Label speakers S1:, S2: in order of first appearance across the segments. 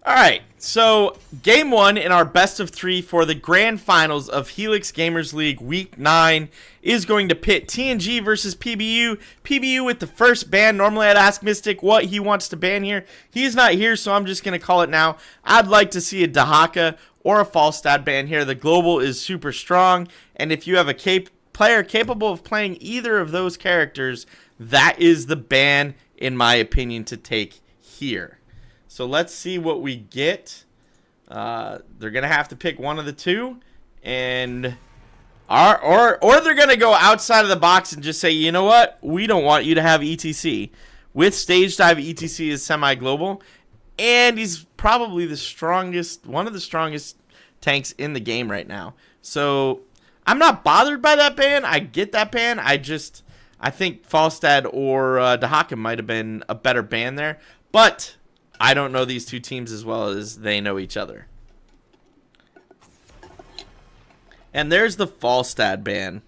S1: All right, so game 1 in our best of 3 for the grand finals of Helix Gamers League Week 9 is going to pit TNG versus PBU. PBU with the first ban. Normally I'd ask Mystic what he wants to ban here. He's not here, so I'm just going to call it now. I'd like to see a Dahaka or a Falstad ban here. The global is super strong, and if you have a player capable of playing either of those characters, that is the ban, in my opinion, to take here. So let's see what we get. They're going to have to pick one of the two. And or they're going to go outside of the box and just say, you know what? We don't want you to have ETC. With Stage Dive, ETC is semi-global. And he's probably the strongest, one of the strongest tanks in the game right now. So I'm not bothered by that ban. I get that ban. I think Falstad or Dahaka might have been a better ban there. But I don't know these two teams as well as they know each other. And there's the Falstad ban.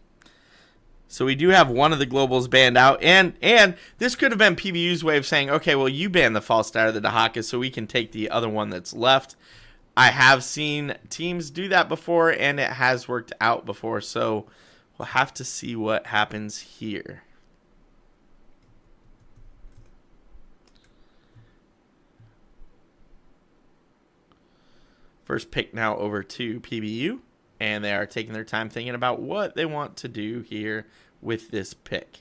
S1: So we do have one of the globals banned out. And this could have been PBU's way of saying, okay, well, you ban the Falstad or the Dahaka so we can take the other one that's left. I have seen teams do that before, and it has worked out before. So we'll have to see what happens here. First pick now over to PBU, and they are taking their time thinking about what they want to do here with this pick.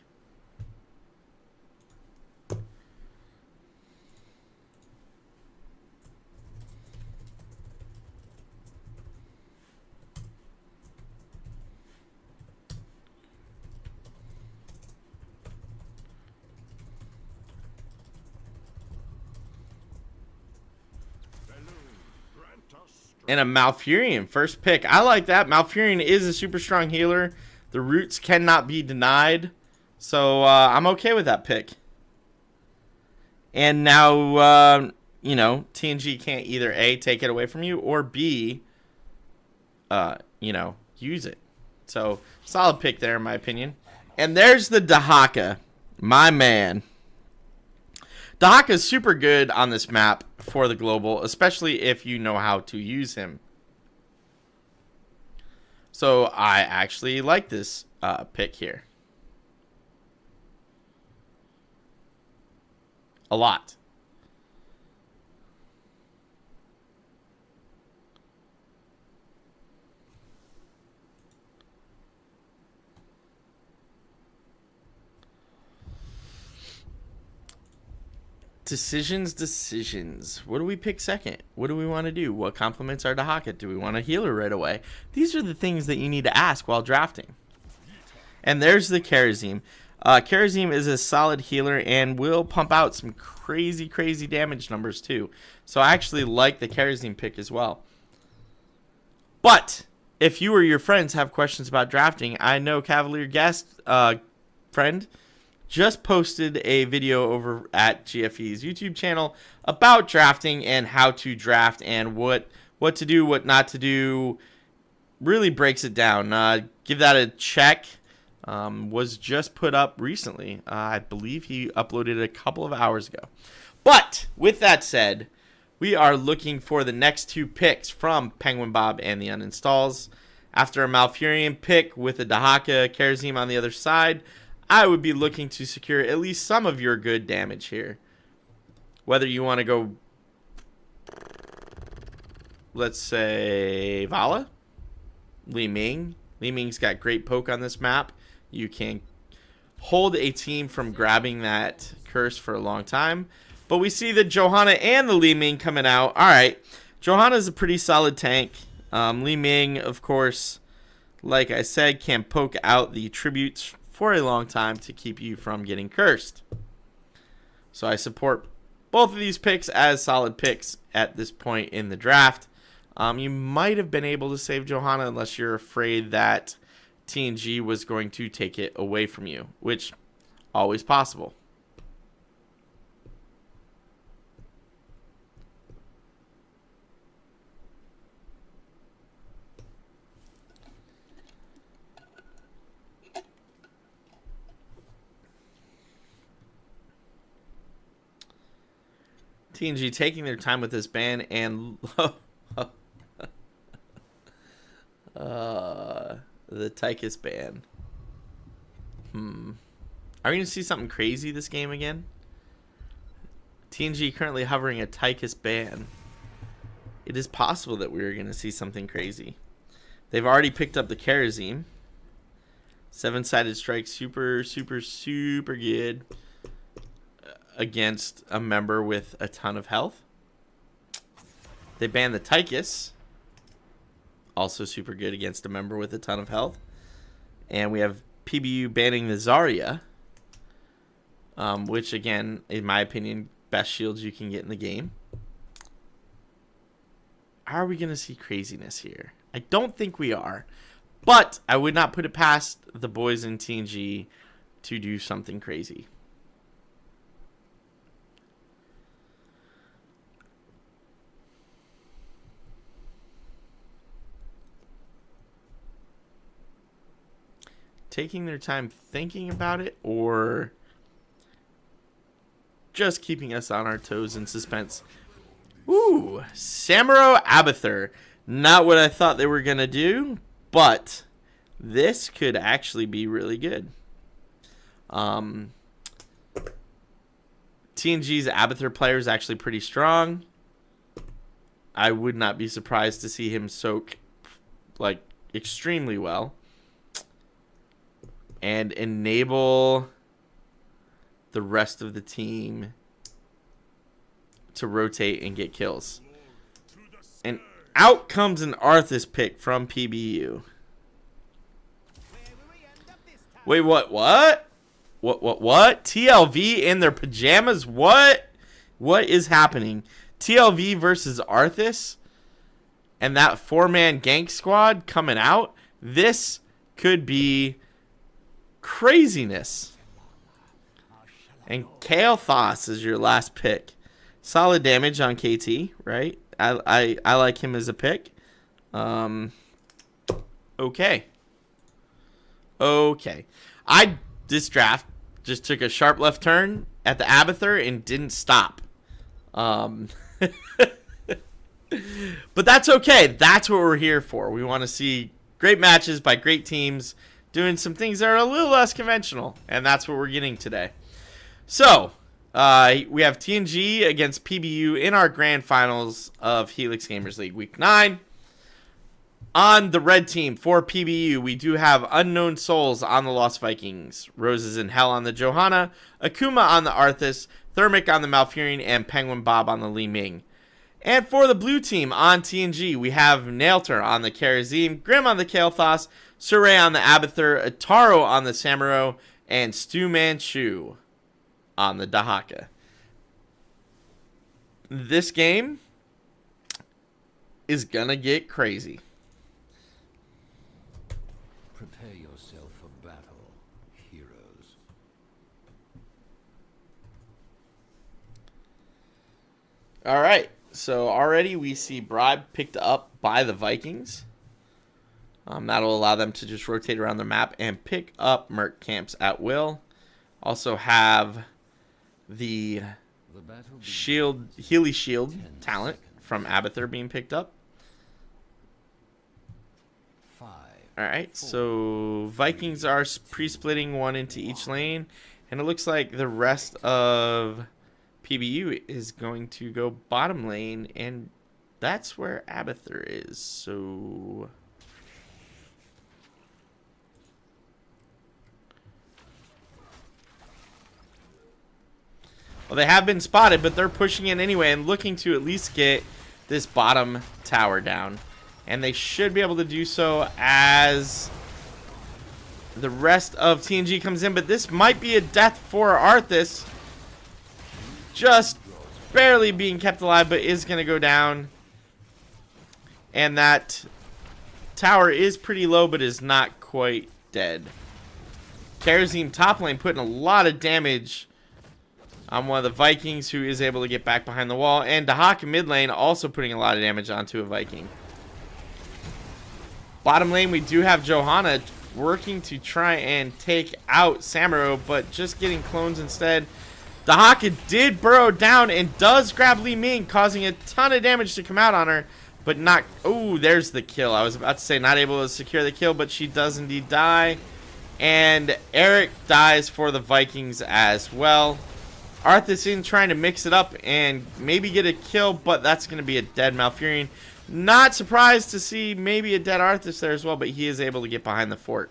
S1: And a Malfurion, first pick. I like that. Malfurion is a super strong healer. The roots cannot be denied. So I'm okay with that pick. And now, you know, TNG can't either A, take it away from you, or B, you know, use it. So solid pick there, in my opinion. And there's the Dahaka, my man. Dahaka is super good on this map for the global, especially if you know how to use him. So I actually like this pick here a lot. Decisions. What do we pick second? What do we want to do? What complements our Dahaka? Do we want a healer right away? These are the things that you need to ask while drafting. And there's the Karazim. Karazim is a solid healer and will pump out some crazy damage numbers too. So I actually like the Karazim pick as well. But if you or your friends have questions about drafting, I know Cavalier Guest friend just posted a video over at GFE's YouTube channel about drafting and how to draft and what to do, what not to do. Really breaks it down. Give that a check. Was just put up recently. I believe he uploaded it a couple of hours ago. But with that said, we are looking for the next two picks from Penguin Bob and the Uninstalls. After a Malfurion pick with a Dahaka Karazim on the other side, I would be looking to secure at least some of your good damage here. Whether you want to go, let's say, Vala, Li Ming. Li Ming's got great poke on this map. You can hold a team from grabbing that curse for a long time. But we see the Johanna and the Li Ming coming out. All right, Johanna's a pretty solid tank. Li Ming, of course, like I said, can poke out the tributes for a long time to keep you from getting cursed. So I support both of these picks as solid picks at this point in the draft. You might have been able to save Johanna unless you're afraid that TNG was going to take it away from you, which always possible. TNG taking their time with this ban and the Tychus ban. Are we going to see something crazy this game again? TNG currently hovering a Tychus ban. It is possible that we're going to see something crazy. They've already picked up the Kerosene. 7-sided strike, super good against a member with a ton of health. They banned the Tychus. Also super good against a member with a ton of health. And we have PBU banning the Zarya. Which, again, in my opinion, best shields you can get in the game. Are we going to see craziness here? I don't think we are. But I would not put it past the boys in TNG to do something crazy. Taking their time thinking about it, or just keeping us on our toes in suspense. Ooh, Samuro Abathur. Not what I thought they were going to do, but this could actually be really good. TNG's Abathur player is actually pretty strong. I would not be surprised to see him soak like extremely well and enable the rest of the team to rotate and get kills. And out comes an Arthas pick from PBU. Wait, what? What? TLV in their pajamas? What? What is happening? TLV versus Arthas? And that 4-man gank squad coming out? This could be craziness. And Kael'thas is your last pick. Solid damage on KT, right? I like him as a pick. Okay. This draft just took a sharp left turn at the Abathur and didn't stop. But that's okay. That's what we're here for. We want to see great matches by great teams doing some things that are a little less conventional, and that's what we're getting today. So, we have TNG against PBU in our grand finals of Helix Gamers League Week 9. On the red team for PBU, we do have Unknown Souls on the Lost Vikings, Roses in Hell on the Johanna, Akuma on the Arthas, Thermic on the Malfurion, and Penguin Bob on the Li Ming. And for the blue team on TNG, we have Nailter on the Karazim, Grim on the Kael'thas, Surrey on the Abathur, Ataro on the Samuro, and Stu Manchu on the Dahaka. This game is gonna get crazy.
S2: Prepare yourself for battle, heroes.
S1: Alright, so already we see Bribe picked up by the Vikings. That'll allow them to just rotate around the map and pick up Merc camps at will. Also have the Healy Shield talent from Abathur being picked up. Alright, so Vikings are pre-splitting one into each lane, and it looks like the rest of PBU is going to go bottom lane, and that's where Abathur is. So well, they have been spotted, but they're pushing in anyway and looking to at least get this bottom tower down. And they should be able to do so as the rest of TNG comes in. But this might be a death for Arthas. Just barely being kept alive, but is going to go down. And that tower is pretty low, but is not quite dead. Karazim top lane putting a lot of damage on one of the Vikings, who is able to get back behind the wall. And Dahak mid lane also putting a lot of damage onto a Viking. Bottom lane, we do have Johanna working to try and take out Samuro, but just getting clones instead. Dahaka did burrow down and does grab Li Ming, causing a ton of damage to come out on her, but not... Oh, there's the kill. I was about to say not able to secure the kill, but she does indeed die. And Eric dies for the Vikings as well. Arthas in trying to mix it up and maybe get a kill, but that's going to be a dead Malfurion. Not surprised to see maybe a dead Arthas there as well, but he is able to get behind the fort.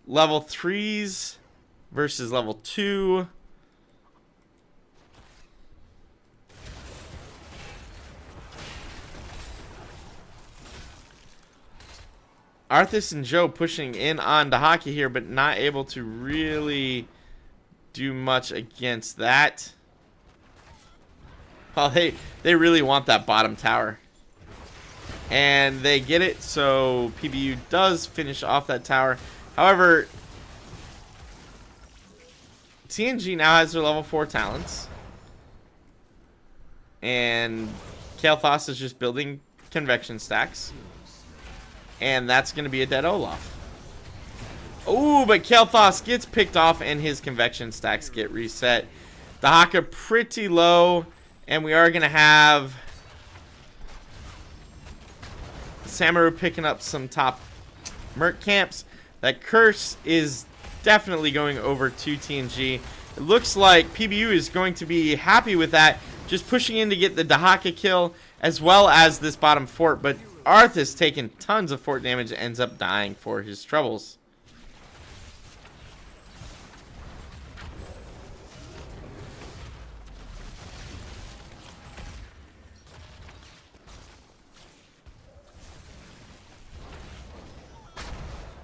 S1: Level 3s versus level 2. Arthas and Joe pushing in on Dahaka here, but not able to really do much against that. Well, they really want that bottom tower. And they get it, so PBU does finish off that tower. However, TNG now has their level 4 talents. And Kael'thas is just building convection stacks. And that's going to be a dead Olaf. Oh, but Kael'thas gets picked off and his convection stacks get reset. Dahaka pretty low. And we are going to have Samaru picking up some top merc camps. That curse is definitely going over to TNG. It looks like PBU is going to be happy with that. Just pushing in to get the Dahaka kill as well as this bottom fort. But Arthas taking tons of fort damage, ends up dying for his troubles.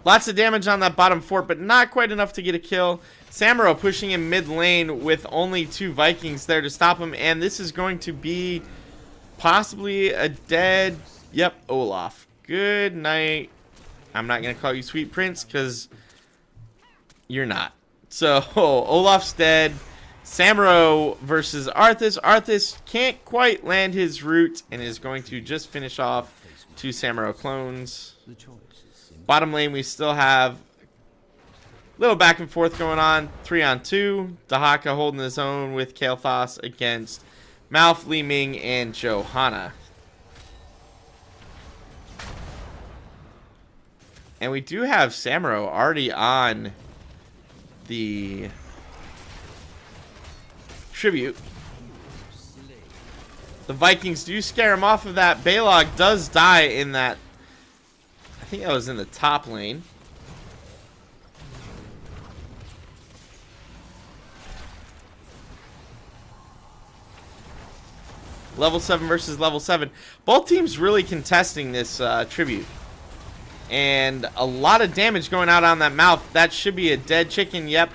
S1: Lots of damage on that bottom fort, but not quite enough to get a kill. Samuro pushing in mid lane with only 2 Vikings there to stop him. And this is going to be possibly a dead... Yep, Olaf. Good night. I'm not going to call you Sweet Prince because you're not. So, Olaf's dead. Samuro versus Arthas. Arthas can't quite land his root and is going to just finish off 2 Samuro clones. Bottom lane, we still have a little back and forth going on. 3-on-2. Dahaka holding his own with Kael'thas against Malf, Li Ming, and Johanna. And we do have Samuro already on the tribute. The Vikings do scare him off of that. Balog does die in that. I think that was in the top lane. Level 7 versus level 7. Both teams really contesting this tribute. And a lot of damage going out on that mouth. That should be a dead chicken. Yep.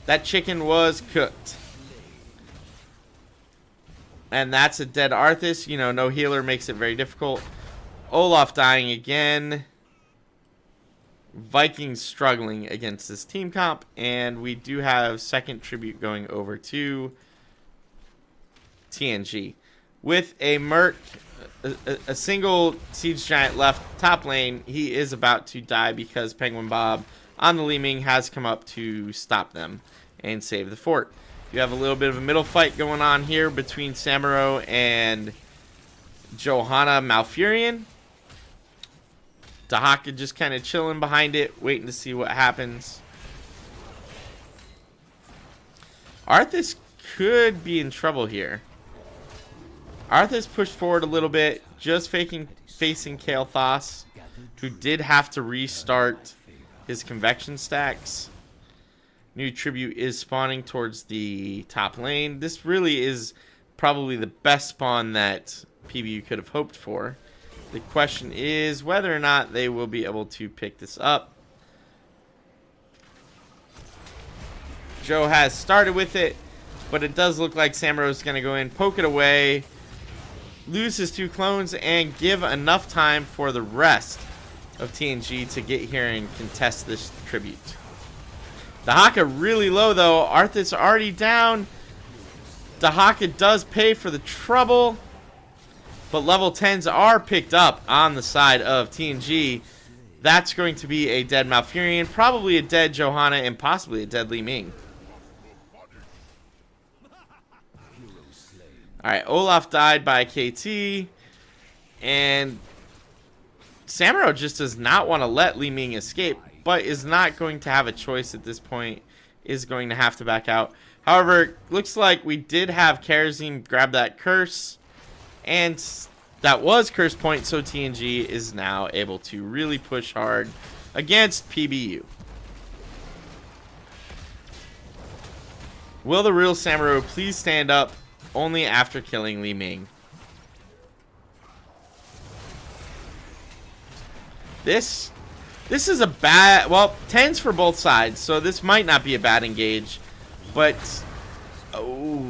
S1: That chicken was cooked. And that's a dead Arthas. You know, no healer makes it very difficult. Olaf dying again. Vikings struggling against this team comp. And we do have second tribute going over to TNG. With a Merc, a single Siege Giant left top lane, he is about to die because Penguin Bob on the Li Ming has come up to stop them and save the fort. You have a little bit of a middle fight going on here between Samuro and Johanna Malfurion. Dahaka just kind of chilling behind it, waiting to see what happens. Arthas could be in trouble here. Arthas pushed forward a little bit, just facing Kael'thas, who did have to restart his convection stacks. New tribute is spawning towards the top lane. This really is probably the best spawn that PBU could have hoped for. The question is whether or not they will be able to pick this up. Joe has started with it, but it does look like Samuro is going to go in, poke it away, lose his 2 clones, and give enough time for the rest of TNG to get here and contest this tribute. Dahaka really low though. Arthas already down. Dahaka does pay for the trouble, but level 10s are picked up on the side of TNG. That's going to be a dead Malfurion, probably a dead Johanna, and possibly a dead Li Ming. Alright, Olaf died by KT. And Samuro just does not want to let Li Ming escape, but is not going to have a choice at this point. Is going to have to back out. However, looks like we did have Karazim grab that curse. And that was curse point, so TNG is now able to really push hard against PBU. Will the real Samuro please stand up only after killing Li Ming? This is a bad, well, 10s for both sides, so this might not be a bad engage, but oh,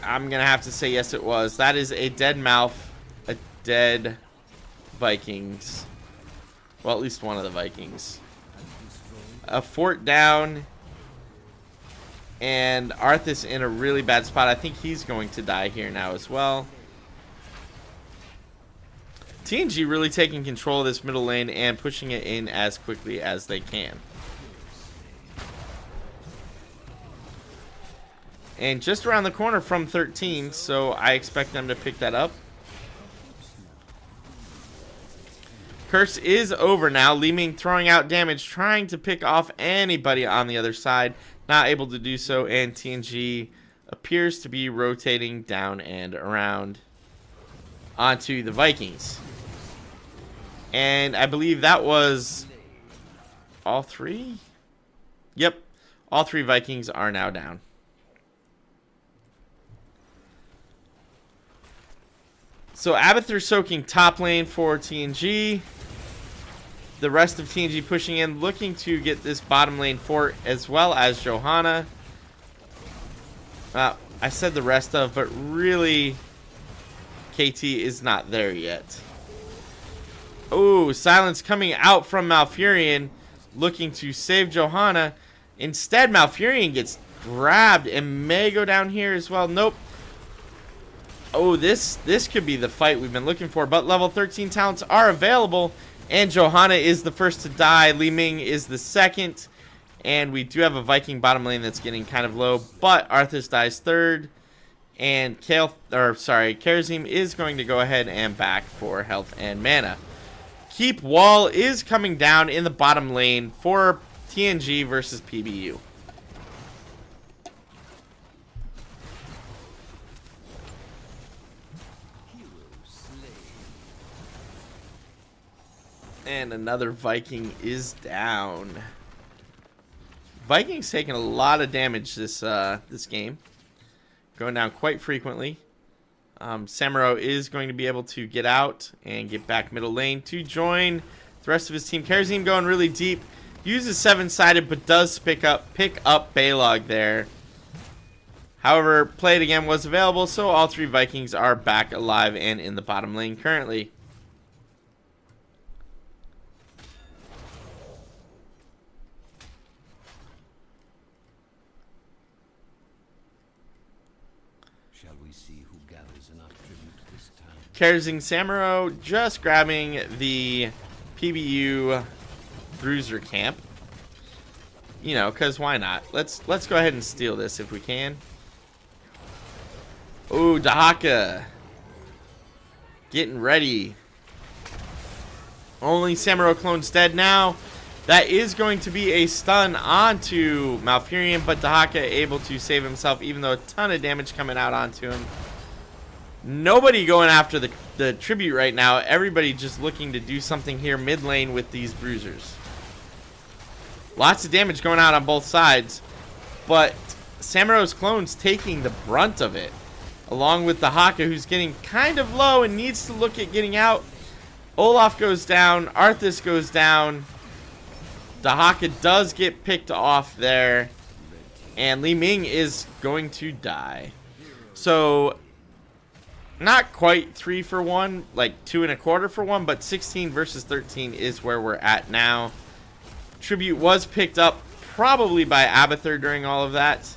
S1: I'm gonna have to say yes it was. That is a dead mouth, a dead Vikings. Well, at least one of the Vikings. A fort down, and Arthas in a really bad spot. I think he's going to die here now as well. TNG really taking control of this middle lane and pushing it in as quickly as they can. And just around the corner from 13, so I expect them to pick that up. Curse is over now. Li Ming throwing out damage, trying to pick off anybody on the other side. Not able to do so, and TNG appears to be rotating down and around onto the Vikings. And I believe that was all three? Yep. All three Vikings are now down. So Abathur soaking top lane for TNG. The rest of TNG pushing in, looking to get this bottom lane fort as well as Johanna. I said the rest of, but really KT is not there yet. Oh, silence coming out from Malfurion, looking to save Johanna. Instead, Malfurion gets grabbed and may go down here as well. Nope. Oh, this could be the fight we've been looking for, but level 13 talents are available, and Johanna is the first to die. Li Ming is the second, and we do have a Viking bottom lane that's getting kind of low, but Arthas dies third, and Karazim is going to go ahead and back for health and mana. Keep wall is coming down in the bottom lane for TNG versus PBU. And another Viking is down. Vikings taking a lot of damage this game. Going down quite frequently. Samuro is going to be able to get out and get back middle lane to join the rest of his team. Karazim going really deep. Uses 7-sided, but does pick up Balog there. However, play it again was available, so all three Vikings are back alive and in the bottom lane currently.
S2: Shall we see who gathers enough tribute this time?
S1: Karazim Samuro just grabbing the PBU Bruiser camp. You know, cause why not? Let's go ahead and steal this if we can. Oh, Dahaka getting ready. Only Samuro clone's dead now. That is going to be a stun onto Malfurion, but Dahaka able to save himself, even though a ton of damage coming out onto him. Nobody going after the tribute right now. Everybody just looking to do something here mid lane with these bruisers. Lots of damage going out on both sides, but Samuro's clone's taking the brunt of it, along with Dahaka, who's getting kind of low and needs to look at getting out. Olaf goes down. Arthas goes down. Dahaka does get picked off there, and Li Ming is going to die. So, not quite 3 for 1, like 2 1/4 for 1, but 16 versus 13 is where we're at now. Tribute was picked up probably by Abathur during all of that.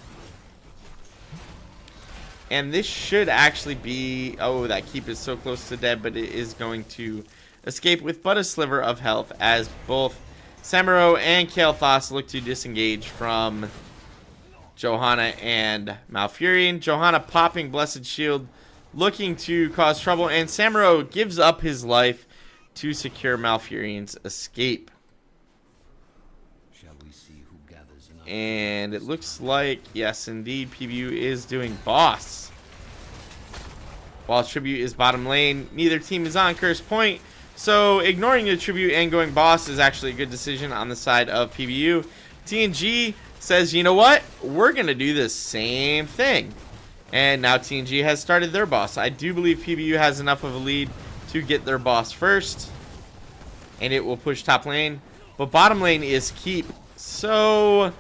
S1: And this should actually be... Oh, that keep is so close to dead, but it is going to escape with but a sliver of health as both Samuro and Kael'thas look to disengage from Johanna and Malfurion. Johanna popping Blessed Shield, looking to cause trouble, and Samuro gives up his life to secure Malfurion's escape.
S2: Shall we see who gathers enough?
S1: And it looks like, yes, indeed, PBU is doing boss. While Tribute is bottom lane, neither team is on Curse Point, so ignoring the Tribute and going boss is actually a good decision on the side of PBU. TNG says, you know what? We're going to do the same thing. And now TNG has started their boss. I do believe PBU has enough of a lead to get their boss first, and it will push top lane. But bottom lane is keep, so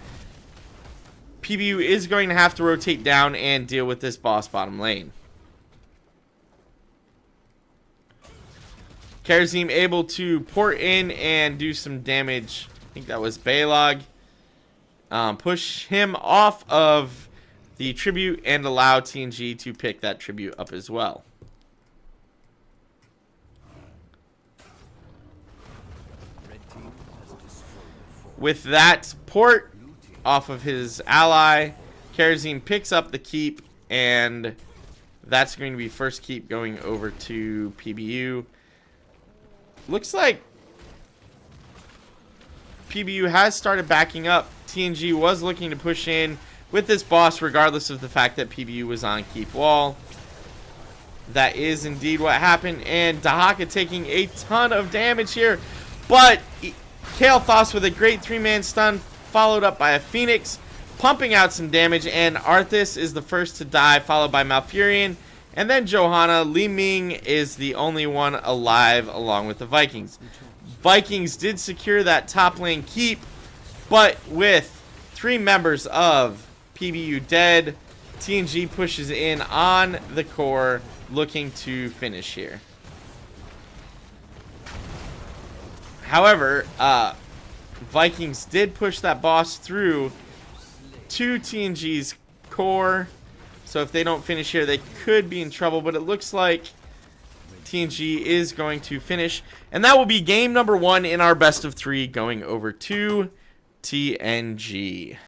S1: PBU is going to have to rotate down and deal with this boss bottom lane. Karazim able to port in and do some damage. I think that was Baylog. Push him off of the Tribute and allow TNG to pick that Tribute up as well. With that port off of his ally, Karazim picks up the keep, and that's going to be first keep going over to PBU. Looks like PBU has started backing up. TNG was looking to push in with this boss regardless of the fact that PBU was on keep wall. That is indeed what happened, and Dahaka taking a ton of damage here, but Kael'thas with a great 3-man stun followed up by a Phoenix pumping out some damage, and Arthas is the first to die, followed by Malfurion, and then Johanna. Li Ming is the only one alive along with the Vikings. Vikings did secure that top lane keep, but with 3 members of PBU dead, TNG pushes in on the core, looking to finish here. However, Vikings did push that boss through to TNG's core, so if they don't finish here, they could be in trouble, but it looks like TNG is going to finish, and that will be game number 1 in our best of 3 going over to TNG.